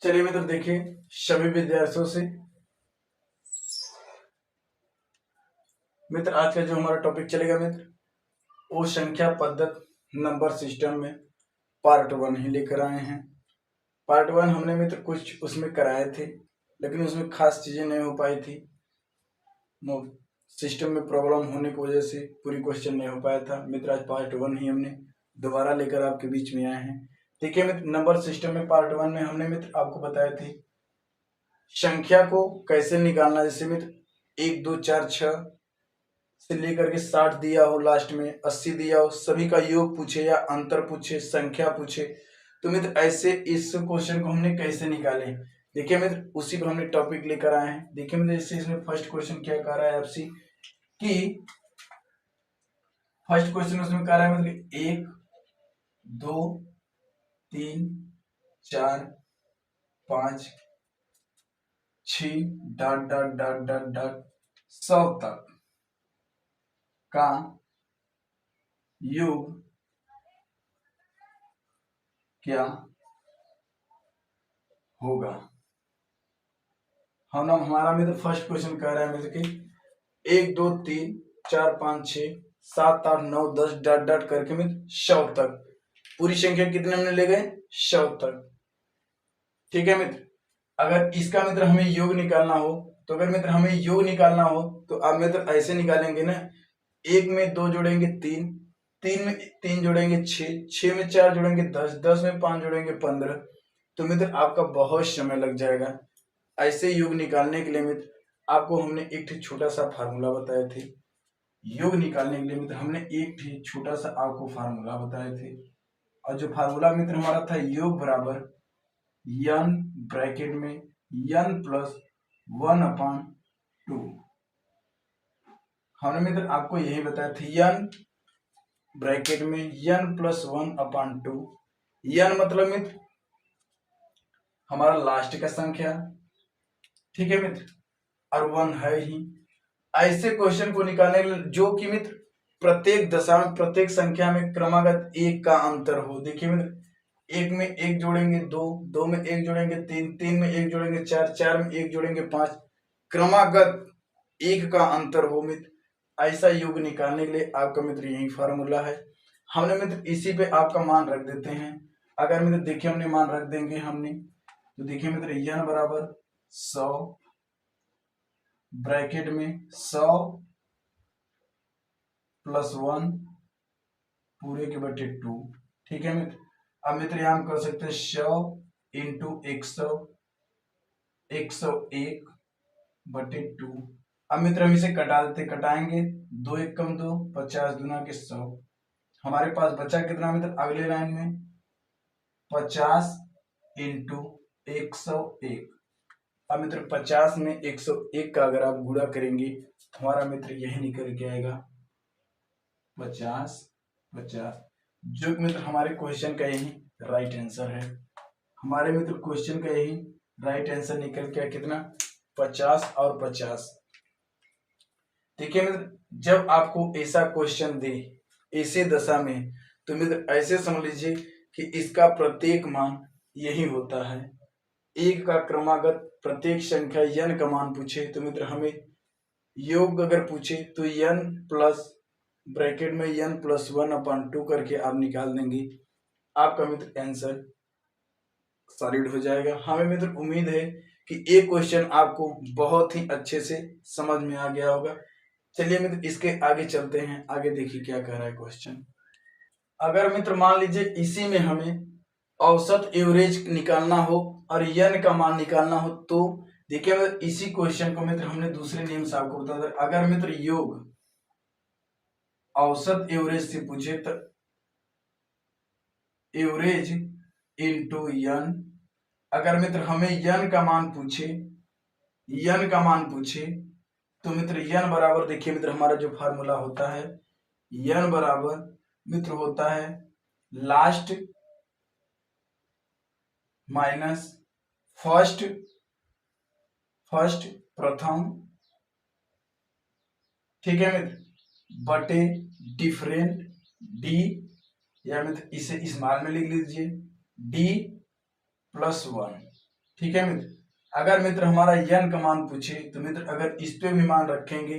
चलिए मित्र देखिए सभी विद्यार्थियों से मित्र आज का जो हमारा टॉपिक चलेगा मित्र वो संख्या पद्धत नंबर सिस्टम में पार्ट 1 ही लेकर आए हैं। पार्ट 1 हमने मित्र कुछ उसमें कराए थे लेकिन उसमें खास चीजें नहीं हो पाई थी। सिस्टम में प्रॉब्लम होने की वजह से पूरी क्वेश्चन नहीं हो पाया था। मित्र आज पार्ट 1 ही हमने दोबारा लेकर आपके बीच में आए हैं। देखिए मित्र नंबर सिस्टम में पार्ट 1 में हमने मित्र आपको बताया थे संख्या को कैसे निकालना। जैसे मित्र 1 2 4 6 से लेकर के 60 दिया हो, लास्ट में 80 दिया हो, सभी का योग पूछे या अंतर पूछे, संख्या पूछे, तो मित्र ऐसे इस क्वेश्चन को हमने कैसे निकाले। देखिए मित्र उसी पर हमने टॉपिक लेकर आए हैं। देखिए मित्र जैसे इसमें फर्स्ट क्वेश्चन क्या कह रहा है आपसे कि फर्स्ट क्वेश्चन उसमें कह रहा है मित्र 1 2 3 4 5 6 dot dot dot dot dot 100 तक का योग क्या होगा। हम नाम हमारा मित्र फर्स्ट क्वेश्चन कह रहा है मित्र कि 1 2 3 4 5 6 7 8 9 10 डॉट डॉट करके मित्र 100 तक पूरी संख्या कितने हमने ले गए 100 तक। ठीक है मित्र अगर इसका मित्र हमें योग निकालना हो तो अगर मित्र हमें योग निकालना हो तो आप मित्र ऐसे निकालेंगे ना, 1 में 2 जोड़ेंगे 3, 3 में 3 जोड़ेंगे 6, 6 में 4 जोड़ेंगे 10, 10 में 5 जोड़ेंगे 15, तो मित्र आपका बहुत समय लग जाएगा। ऐसे योग निकालने के लिए मित्र आपको हमने एक छोटा सा फार्मूला बताए थे। योग निकालने के लिए मित्र हमने एक छोटा सा आपको फार्मूला बताए थे और जो फार्मूला मित्र हमारा था योग बराबर n ब्रैकेट में n प्लस 1/2। हमने मित्र आपको यही बताया था n ब्रैकेट में n प्लस 1/2। n मतलब मित्र हमारा लास्ट का संख्या, ठीक है मित्र, और 1 है ही। ऐसे क्वेश्चन को निकालने के लिए जो कि मित्र प्रत्येक दशा में प्रत्येक संख्या में क्रमागत 1 का अंतर हो। देखिए मित्र 1 में 1 जोड़ेंगे 2, 2 में 1 जोड़ेंगे 3, 3 में 1 जोड़ेंगे 4, 4 में 1 जोड़ेंगे 5, क्रमागत 1 का अंतर हो मित्र। ऐसा योग निकालने के लिए आपका मित्र यही फार्मूला है। हमने मित्र इसी पे आपका मान रख देते हैं। अगर मित्र देखिए हमने मान रख देंगे हमने तो देखिए मित्र n बराबर 100 ब्रैकेट में 100 प्लस 1 पूरे के बटे 2। ठीक है मित्र अब मित्र यहां हम कर सकते हैं 100 इंटू 100 101 बटे 2। अब मित्र हम इसे कटा देते, कटाएंगे 2 1 कम 2, 50 दूना के 100। हमारे पास बचा कितना मित्र अगले लाइन में 50 इंटू 101। अब मित्र 50 में 101 का अगर आप गुणा करेंगे तो हमारा मित्र यही निकल के आएगा 50 50, जो मित्र हमारे क्वेश्चन का यही राइट आंसर है। हमारे मित्र क्वेश्चन का यही राइट आंसर निकल के कितना 50 और 50। देखिए मित्र जब आपको ऐसा क्वेश्चन दे ऐसे दशा में तो मित्र ऐसे समझ लीजिए कि इसका प्रत्येक मान यही होता है। एक का क्रमागत प्रत्येक संख्या n का मान पूछे तो मित्र हमें योग अगर पूछे तो n प्लस ब्रैकेट में n प्लस 1/2 करके आप निकाल देंगे, आपका मित्र आंसर सॉलिड हो जाएगा। हमें मित्र उम्मीद है कि ये क्वेश्चन आपको बहुत ही अच्छे से समझ में आ गया होगा। चलिए मित्र इसके आगे चलते हैं। आगे देखिए क्या कह रहा है क्वेश्चन। अगर मित्र मान लीजिए इसी में हमें औसत एवरेज निकालना हो और n का मान निकालना हो तो देखिए मित्र इसी क्वेश्चन को मित्र हमने दूसरे नियम से आपको बता दिया। अगर मित्र योग औसत एवरेज से पूछे तो एवरेज इंटू n, अगर मित्र हमें n का मान पूछे तो मित्र n बराबर देखिए मित्र हमारा जो फार्मूला होता है n बराबर मित्र होता है लास्ट माइनस फर्स्ट प्रथम, ठीक है मित्र, बटे डिफरेंट डी, या मित्र इसे स्मॉल में लिख लीजिए d प्लस 1। ठीक है मित्र। अगर मित्र हमारा n का मान पूछे तो मित्र अगर इस पे भी मान रखेंगे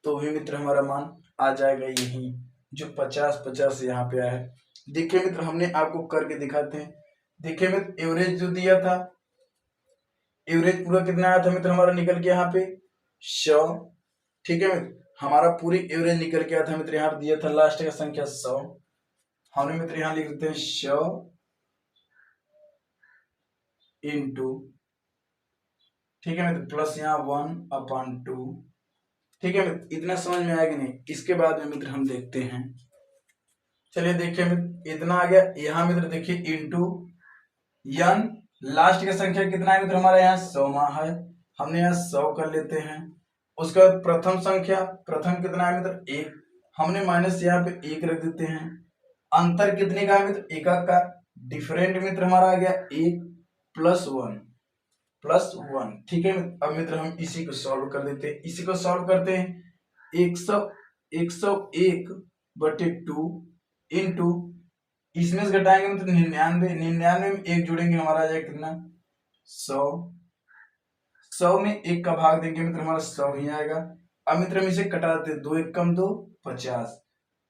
तो भी मित्र हमारा मान आ जाएगा यही जो 50 यहाँ पे आया है। देखिए मित्र हमने आपको करके दिखाते हैं। देखिए मित्र एवरेज जो दिया था, एवरेज पूरा कितना आया था मित्र हमारा निकल के यहाँ पे 100। ठीक है मित्र, हमारा पूरी एवरेज निकल के आया था मित्र, यहाँ पे दिया था लास्ट का संख्या 100। हमने मित्र यहाँ लिख देते हैं 100 इंटू, ठीक है मित्र, प्लस यहाँ 1/2। ठीक है मित्र, इतना समझ में आएगा नहीं, इसके बाद में मित्र हम देखते हैं। चलिए देखिए मित्र इतना आ गया। यहाँ मित्र देखिए इंटू n, लास्ट का संख्या कितना है मित्र हमारा यहाँ 100 है, हमने यहाँ 100 कर लेते हैं। उसके बाद प्रथम संख्या, प्रथम कितना है मित्र 1, हमने माइनस यहाँ पे 1 रख देते हैं। अंतर कितने का है मित्र, एकक का। डिफरेंट मित्र हमारा आ गया 1 प्लस 1। ठीक है, अब मित्र हम इसी को सॉल्व कर देते हैं। इसी को सॉल्व करते हैं 101/2 इंटू, इसमें से घटाएंगे मित्र 99, 99 में 1 जोड़ेंगे हमारा आ जाएगा कितना 100। 100 में 1 का भाग देंगे मित्र हमारा 100 ही आएगा। अब मित्र हम इसे कटा देते हैं, 2 1 कम 2 50।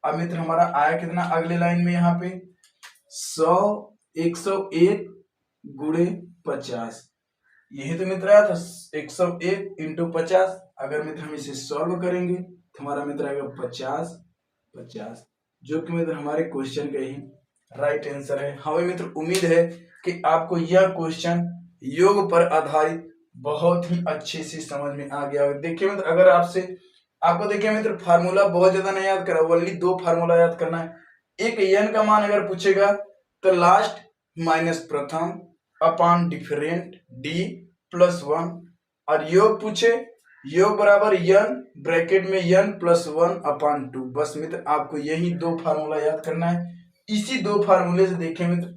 अब मित्र हमारा आया कितना अगले लाइन में यहाँ पे 100 101 गुणे 50, यही तो मित्र आया था 101 इंटू 50। अगर मित्र हम इसे सॉल्व करेंगे तो हमारा मित्र आएगा 50, जो कि मित्र हमारे क्वेश्चन का ही राइट आंसर है। हमें मित्र उम्मीद है कि आपको यह क्वेश्चन योग पर आधारित बहुत ही अच्छे से समझ में आ गया होगा। देखिए मित्र अगर आपको देखिए मित्र फार्मूला बहुत ज्यादा नहीं याद करा, ओनली 2 फार्मूला याद करना है। एक n का मान अगर पूछेगा तो लास्ट माइनस प्रथम अपॉन डिफरेंट d प्लस 1, और योग पूछे योग बराबर n ब्रैकेट में n प्लस 1/2। बस मित्र आपको यही 2 फार्मूला याद करना है। इसी 2 फार्मूले से देखें मित्र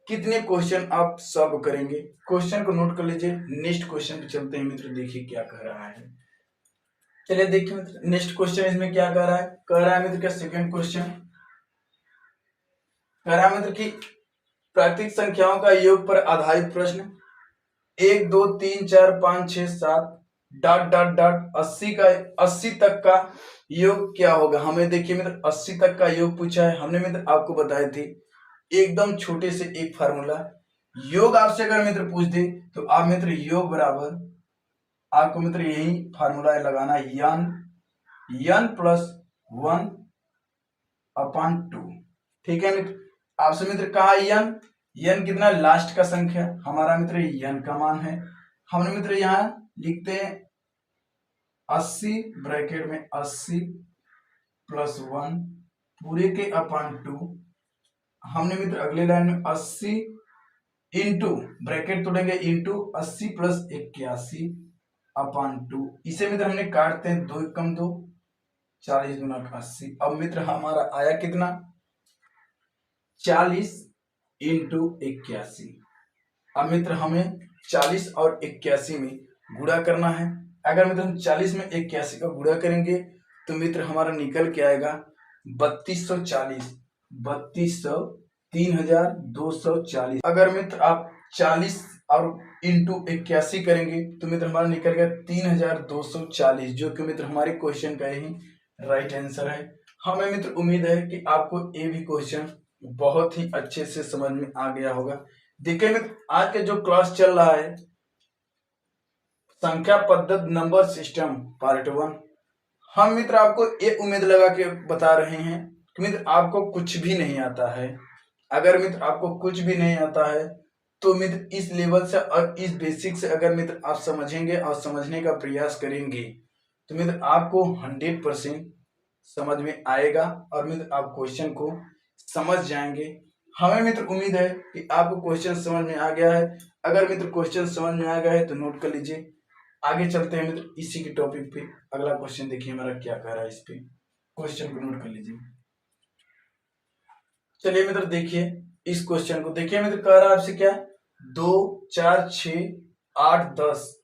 कितने क्वेश्चन आप सॉल्व करेंगे। क्वेश्चन को नोट कर लीजिए। नेक्स्ट क्वेश्चन पे चलते हैं मित्र, देखिए क्या कह रहा है। चलिए देखिए मित्र नेक्स्ट क्वेश्चन इसमें क्या कह रहा है। कह रहा है मित्र का सेकंड क्वेश्चन कह रहा है मित्र की प्राकृतिक संख्याओं का योग पर आधारित प्रश्न 1 2 3 4 5 6 7 डॉट डॉट डॉट 80 तक का योग क्या होगा। हमें देखिए मित्र 80 तक का योग पूछा है। हमने मित्र आपको बताए थे एकदम छोटे से एक फार्मूला, योग आपसे अगर मित्र पूछ दे तो आप मित्र योग बराबर आपको मित्र यही फार्मूला लगाना n प्लस 1/2। ठीक है मित्र, आपसे मित्र कहा n कितना लास्ट का संख्या, हमारा मित्र n का मान है। हमने मित्र यहाँ लिखते हैं 80 ब्रैकेट में 80 प्लस 1 पूरे के अपॉन 2। हमने मित्र अगले लाइन में 80 इंटू ब्रैकेट तोड़ेंगे इंटू 80 प्लस 81/2। इसे मित्र हमने काटते हैं 2 कम 2 40 गुना 80। अब मित्र हमारा आया कितना 40 इंटू 81। अब मित्र हमें 40 और 81 में गुणा करना है। अगर मित्र हम 40 में 81 का गुणा करेंगे तो मित्र हमारा निकल के आएगा 3240, 3200 अगर मित्र आप 40 और इंटू 81 करेंगे तो मित्र हमारा निकल गया 3240, जो कि मित्र हमारे क्वेश्चन का ही राइट आंसर है। हमें मित्र उम्मीद है कि आपको ये भी क्वेश्चन बहुत ही अच्छे से समझ में आ गया होगा। देखिए मित्र आज का जो क्लास चल रहा है संख्या पद्धति नंबर सिस्टम पार्ट 1, हम मित्र आपको ये उम्मीद लगा के बता रहे हैं कि मित्र आपको कुछ भी नहीं आता है। अगर मित्र आपको कुछ भी नहीं आता है तो मित्र इस लेवल से और इस बेसिक से अगर मित्र आप समझेंगे और समझने का प्रयास करेंगे तो मित्र आपको 100% समझ में आएगा और मित्र आप क्वेश्चन को समझ जाएंगे। हमें मित्र उम्मीद है कि आपको क्वेश्चन समझ में आ गया है। अगर मित्र क्वेश्चन समझ में आ गया है तो नोट कर लीजिए। आगे चलते हैं मित्र इसी के टॉपिक पे। अगला क्वेश्चन देखिए हमारा क्या कह रहा है, इस पे क्वेश्चन को नोट कर लीजिए। चलिए मित्र देखिए इस क्वेश्चन को, देखिए मित्र कह रहा है आपसे क्या 2 4 6 8 10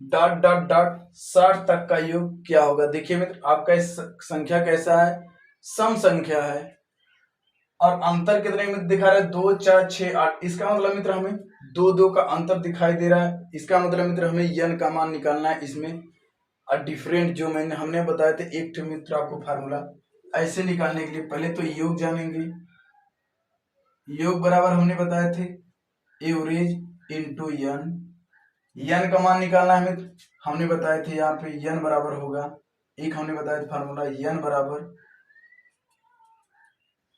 डॉट डॉट डॉट 60 तक का योग क्या होगा। देखिए मित्र आपका संख्या कैसा है, सम संख्या है और अंतर कितने मित्र दिखा रहा है 2 4 6 8। इसका मतलब मित्र हमें दो दो का अंतर दिखाई दे रहा है, इसका मतलब मित्र हमें n का मान निकालना है इसमें। डिफरेंट जो हमने बताया थे एक मित्र आपको फार्मूला ऐसे निकालने के लिए पहले तो योग जानेंगे। योग बराबर हमने बताए थे एवरेज इंटू n का मान निकालना है मित्र। हमने बताए थे यहाँ पे n बराबर होगा, एक हमने बताया था फार्मूला n बराबर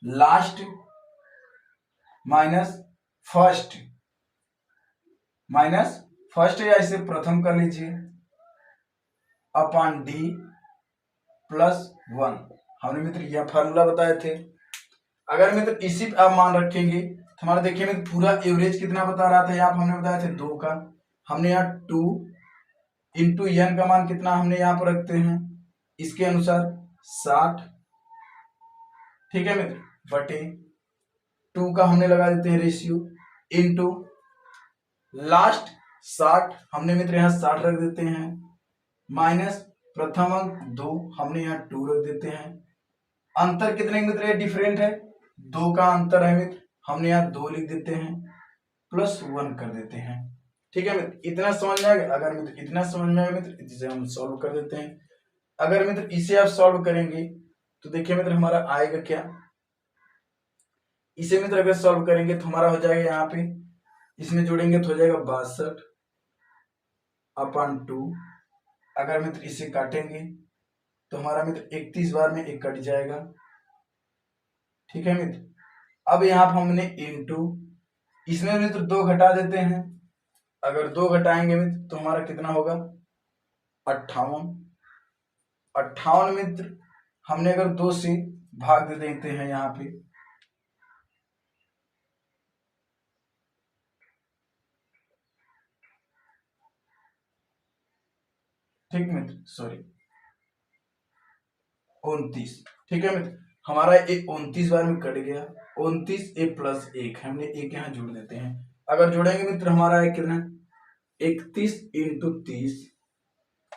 लास्ट माइनस फर्स्ट या इसे प्रथम कर लीजिए अपॉन डी प्लस 1। हमने मित्र यह फार्मूला बताए थे। अगर मित्र इसी पे आप मान रखेंगे तो हमारा देखिए मित्र पूरा एवरेज कितना बता रहा था, यहाँ पे हमने बताया थे 2 का, हमने यहाँ 2 इंटू n का मान कितना हमने यहाँ पर रखते हैं इसके अनुसार 60, ठीक है मित्र, बटे 2 का हमने लगा देते हैं रेशियो इंटू लास्ट 60, हमने मित्र यहाँ 60 रख देते हैं, माइनस प्रथम अंक 2 हमने यहाँ 2 रख देते हैं। अंतर कितने मित्र है, डिफरेंट है, 2 का अंतर है मित्र, हमने यहाँ 2 लिख देते हैं प्लस 1 कर देते हैं, ठीक है मित्र। इतना समझ में आ गया। अगर मित्र इतना समझ में आएगा मित्र इसे हम सॉल्व कर देते हैं। अगर मित्र इसे आप सॉल्व करेंगे तो देखिए मित्र हमारा आएगा क्या, इसे मित्र अगर सॉल्व करेंगे तो हमारा हो जाएगा यहाँ पे इसमें जोड़ेंगे तो हो जाएगा 62 अपॉन 2। अगर मित्र इसे काटेंगे तो हमारा मित्र 31 बार में 1 कट जाएगा, ठीक है मित्र। अब यहाँ पर हमने इंटू इसमें मित्र 2 घटा देते हैं, अगर 2 घटाएंगे मित्र तो हमारा कितना होगा 58 मित्र हमने अगर 2 से भाग दे देते हैं यहाँ पे, ठीक मित्र, सॉरी 29, ठीक है मित्र, हमारा ये 29 बार में कट गया, 29 ए प्लस 1 हमने एक यहाँ जोड़ देते हैं। अगर जोड़ेंगे मित्र हमारा है कितना 31 इंटू 30।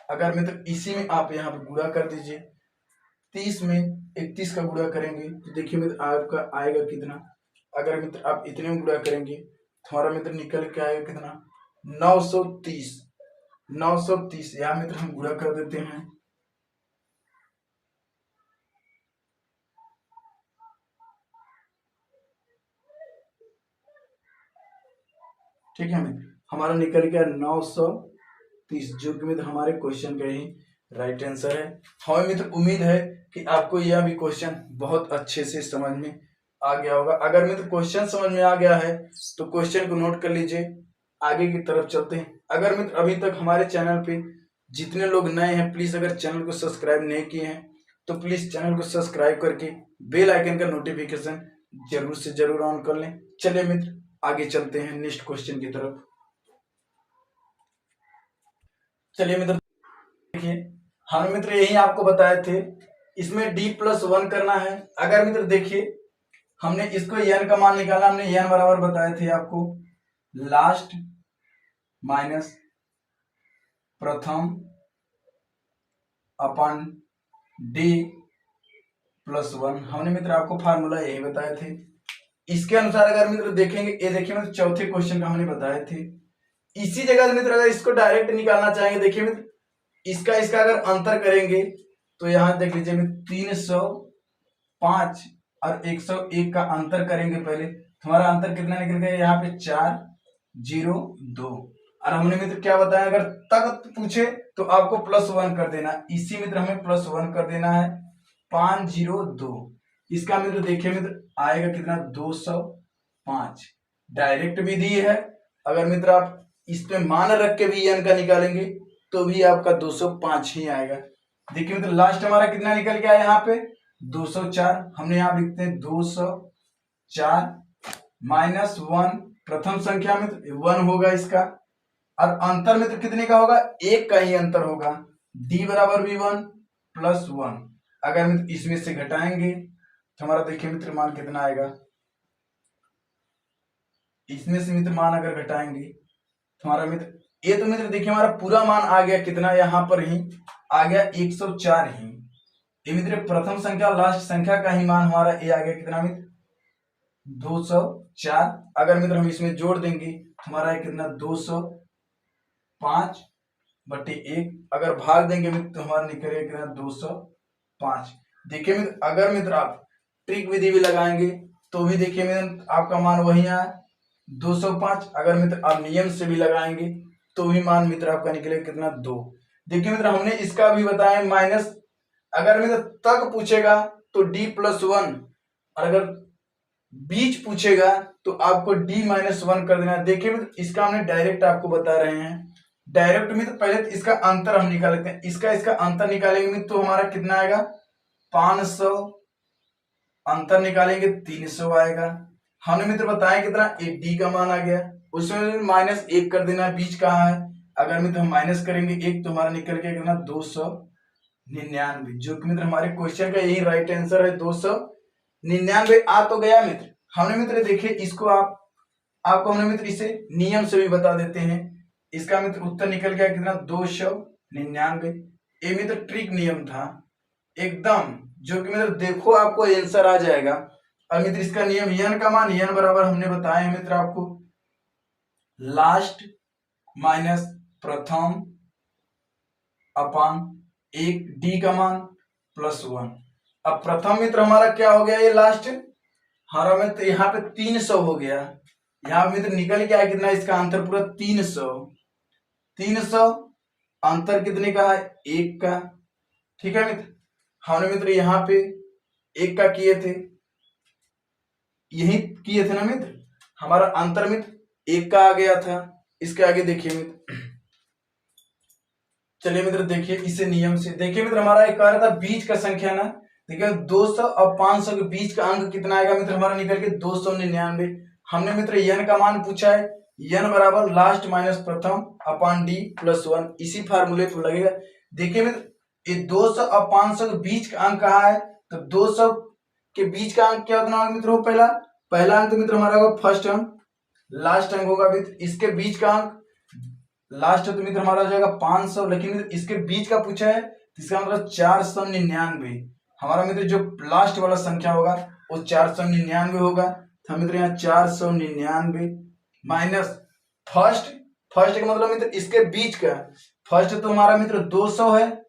अगर मित्र इसी में आप यहाँ पे गुणा कर दीजिए, 30 में 31 का गुणा करेंगे तो देखिए मित्र आपका आएगा कितना। अगर मित्र आप इतने में गुणा करेंगे तो हमारा मित्र निकल के आएगा कितना 930 यहाँ मित्र हम गुणा कर देते हैं, ठीक है मित्र, हमारा निकल गया 930 जो कि मित्र हमारे क्वेश्चन का ही राइट आंसर है। हमें मित्र उम्मीद है कि आपको यह भी क्वेश्चन बहुत अच्छे से समझ में आ गया होगा। अगर मित्र क्वेश्चन समझ में आ गया है तो क्वेश्चन को नोट कर लीजिए, आगे की तरफ चलते हैं। अगर मित्र अभी तक हमारे चैनल पे जितने लोग नए हैं प्लीज अगर चैनल को सब्सक्राइब नहीं किए हैं तो प्लीज चैनल को सब्सक्राइब करके बेल आइकन का नोटिफिकेशन जरूर से जरूर ऑन कर लें। चलिए मित्र आगे चलते हैं नेक्स्ट क्वेश्चन की तरफ। चलिए मित्र देखिए हम मित्र यही आपको बताए थे, इसमें d+1 करना है। अगर मित्र देखिए हमने इसको n का मान निकाला, हमने n बराबर बताए थे आपको लास्ट माइनस प्रथम अपॉन d+1, हमने मित्र आपको फार्मूला यही बताए थे। इसके अनुसार अगर मित्र देखेंगे, ये देखिए मित्र चौथे क्वेश्चन का हमने बताए थे। इसी जगह मित्र अगर इसको डायरेक्ट निकालना चाहेंगे, देखिए मित्र इसका अगर अंतर करेंगे तो यहाँ देख लीजिए मित्र 305 और 101 का अंतर करेंगे पहले, हमारा अंतर कितना निकल गया यहाँ पे 402। और हमने मित्र क्या बताया, अगर तक पूछे तो आपको +1 कर देना, इसी मित्र हमें +1 कर देना है 502। इसका मित्र देखिए मित्र आएगा कितना 205, डायरेक्ट विधि है। अगर मित्र आप इस पे मान रख के भी n का निकालेंगे तो भी आपका 205 ही आएगा। देखिए मित्र लास्ट हमारा कितना निकल गया यहाँ पे 204, हमने यहाँ लिखते हैं 204 माइनस 1, प्रथम संख्या मित्र 1 होगा इसका, और अंतर मित्र कितने का होगा 1 का ही अंतर होगा, d बराबर भी 1 प्लस 1। अगर मित्र इसमें से घटाएंगे तो हमारा देखिए मित्र मान कितना आएगा, इसमें से मित्र मान अगर घटाएंगे तो हमारा मित्र ये तो मित्र देखिए हमारा पूरा मान आ गया कितना, यहाँ पर ही आ गया 104 ही। ये मित्र प्रथम संख्या लास्ट संख्या का ही मान हमारा ये आ गया कितना मित्र 204। अगर मित्र हम इसमें जोड़ देंगे हमारा है कितना 205/1। अगर भाग देंगे मित्र तो हमारा निकलेगा कितना 205। देखिए मित्र, अगर मित्र आप ट्रिक विधि भी लगाएंगे तो भी देखिए मित्र आपका मान वही आया 205। अगर मित्र आप नियम से भी लगाएंगे तो भी मान मित्र आपका निकलेगा कितना 2। देखिए मित्र हमने इसका भी बताया माइनस, अगर मित्र तक पूछेगा तो d+1 और अगर बीच पूछेगा तो आपको d-1 कर देना है। देखिए मित्र इसका हमने डायरेक्ट आपको बता रहे हैं, डायरेक्ट मित्र पहले तो इसका अंतर हम निकाल लेते हैं। इसका अंतर निकालेंगे मित्र तो हमारा कितना आएगा 500, अंतर निकालेंगे 300 आएगा। हमने मित्र बताया कितना एक d का मान आ गया, उसमें -1 कर देना है, बीच कहाँ है। अगर मित्र हम माइनस करेंगे 1 तो हमारा निकल के कितना 299, जो कि मित्र हमारे क्वेश्चन का यही राइट आंसर है 299 आ तो गया मित्र। हमने मित्र देखिए इसको आपको हमने मित्र इसे नियम से भी बता देते हैं। इसका मित्र उत्तर निकल गया कितना 299। ये मित्र ट्रिक नियम था एकदम, जो कि मित्र देखो आपको आंसर आ जाएगा। और मित्र इसका नियम यन का मान यन बराबर हमने बताया है मित्र आपको लास्ट माइनस प्रथम अपान 1 डी का मान +1। अब प्रथम मित्र हमारा क्या हो गया, ये लास्ट हमारा मित्र यहाँ पे 300 हो गया। यहाँ मित्र निकल गया कितना इसका अंतर पूरा 300 अंतर कितने का है 1 का। ठीक है मित्र, हमने मित्र यहाँ पे 1 का किए थे, यही किए थे ना मित्र, हमारा अंतर मित्र 1 का आ गया था। इसके आगे देखिए मित्र, चलिए मित्र देखिए इसे नियम से देखिए मित्र हमारा एक कह रहा था बीच का संख्या ना, देखिए 200 और 500 के बीच का अंक कितना आएगा मित्र हमारा निकल के 299। हमने मित्र यन का मान पूछा है, यन बराबर लास्ट माइनस प्रथम अपान d+1, इसी फार्मूले पर लगेगा। देखिए मित्र ये 200 और 500 के बीच का अंक कहाँ है, तो 200 के बीच का अंक क्या होगा मित्र, वो पहला अंक तो मित्र हमारा होगा फर्स्ट अंक, लास्ट अंक होगा मित्र इसके बीच का अंक, लास्ट तो मित्र हमारा हो जाएगा 500, लेकिन मित्र इसके बीच का पूछा है तो इसका मतलब 499। हमारा मित्र जो लास्ट वाला संख्या होगा वो 499 होगा। तो मित्र यहाँ 499 माइनस फर्स्ट का मतलब मित्र इसके बीच का, फर्स्ट तो हमारा मित्र 200 है,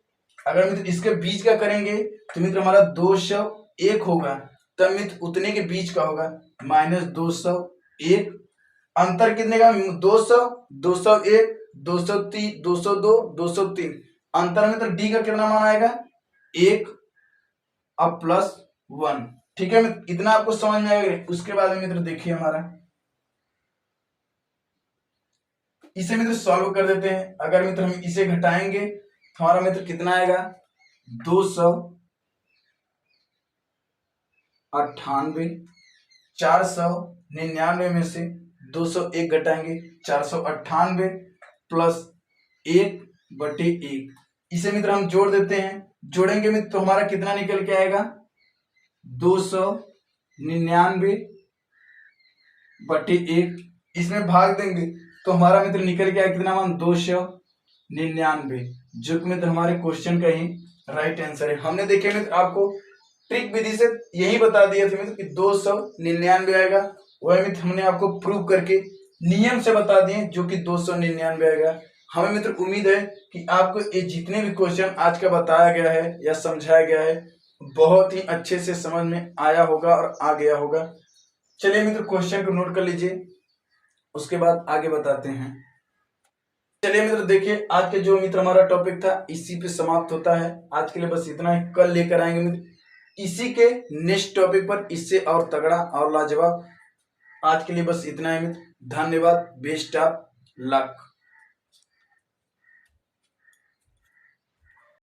अगर मित्र इसके बीच का करेंगे तो मित्र हमारा 201 होगा, तब मित्र उतने के बीच का होगा -201। अंतर कितने का 200, 201, 203, 202, 203। अंतर में तो डी का कितना मान आएगा 1 अब +1। ठीक है मित्र, इतना आपको समझ में आएगा। उसके बाद में मित्र देखिए हमारा इसे मित्र सॉल्व कर देते हैं। अगर मित्र हम इसे घटाएंगे तो हमारा मित्र कितना आएगा 298। 499 में से 201 घटाएंगे 498 + 1/1। इसे मित्र हम जोड़ देते हैं, जोड़ेंगे मित्र तो हमारा कितना निकल के आएगा 299/1। इसमें भाग देंगे तो हमारा मित्र निकल के आएगा कितना मान 299, जो कि मित्र हमारे क्वेश्चन का ही राइट आंसर है। हमने देखे मित्र आपको ट्रिक विधि से यही बता दिया था मित्र कि 299 आएगा, वह मित्र हमने आपको प्रूव करके नियम से बता दिए जो कि 299 आएगा। हमें मित्र उम्मीद है कि आपको ये जितने भी क्वेश्चन आज का बताया गया है या समझाया गया है बहुत ही अच्छे से समझ में आया होगा और आ गया होगा। चलिए मित्र क्वेश्चन को नोट कर लीजिए, उसके बाद आगे बताते हैं। चलिए मित्र देखिए आज के जो मित्र हमारा टॉपिक था इसी पे समाप्त होता है। आज के लिए बस इतना ही, कल लेकर आएंगे मित्र इसी के नेक्स्ट टॉपिक पर, इससे और तगड़ा और लाजवाब। आज के लिए बस इतना ही मित्र, धन्यवाद, बेस्ट ऑफ लक।